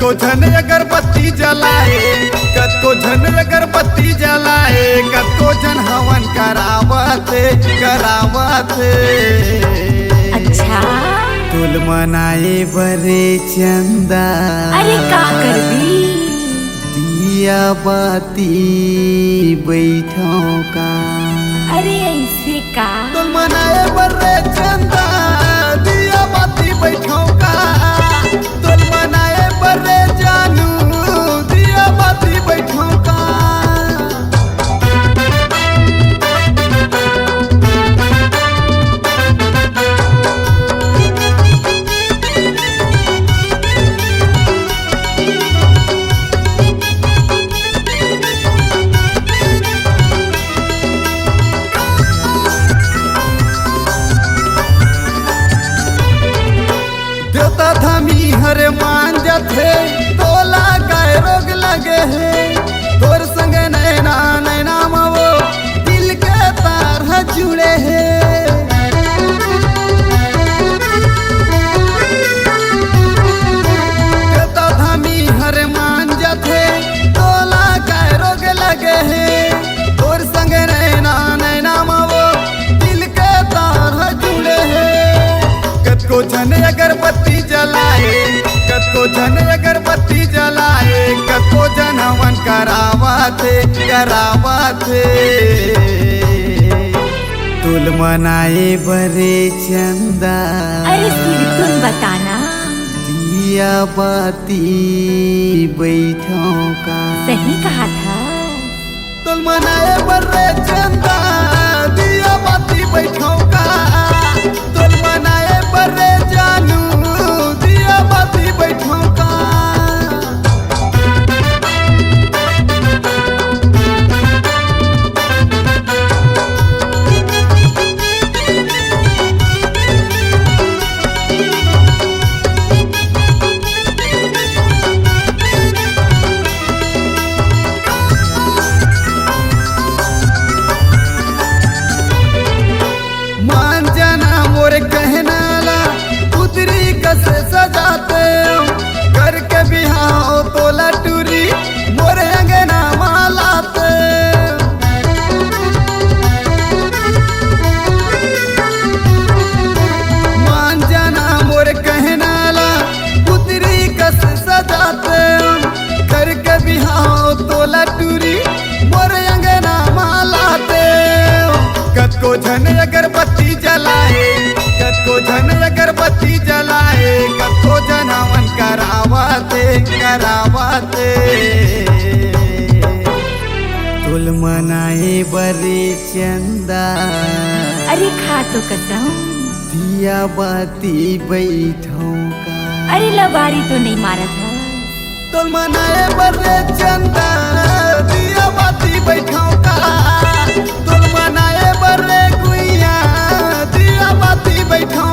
कतको झन अगरबत्ती जलाए, कतको झन अगरबत्ती जलाए, कतको झन हवन करावते करावते। अच्छा तुल मनाए बरे चंदा, अरे का करबी दिया बाती बैठो का। अरे ऐसे का तुल मनाए बरे चंदा, दिया बाती बैठो का। तुल मनाए बरे जानू, दिया बाती बैठो का। देवता धमी हरे मान जाते, तोला काय रोग लगे है। तोर संग नैना नैना वो दिल के तार जुड़े है। देवता धमी हरे मान जाते, तोला काय रोग लगे है। तोर संग नैना नैना वो दिल के तार जुड़े है। कतको झन अगरबत्ती जलाए, कतको झन अगरबत्ती जलाए, कतको झन हवन करावते करावते। तुल मनाए बरे चंदा, अरे फिर तुम बताना दिया बाती बैठो का। सही कहा था। तुल मनाए बरे चंदा, दिया बाती बैठो का। तुल मनाए बरे जानू, दिया बाती बैठो का। मान जाना मोरे कहना ला, उतरी कसे सजाते। घर के बिहाओ तोला टूरी, मोरे अंगना मालाते। मान जाना मोरे कहना ला, उतरी कसे सजाते। घर के बिहाओ तोला टूरी, मोरे अंगना मालाते। कतको झन अगरबत्ती जलाए, कतको झन अगरबत्ती जलाए, कतको झन हवन करावते करावते। तुल मनाए बरे चंदा, अरे खा तो कसम, दिया बाती बैठो का। अरे लबाड़ी तो नहीं मारा था। तुल मनाए बरे चंदा, दिया बाती बैठो का। तुल मनाए बरे गुइया, दिया बाती बैठो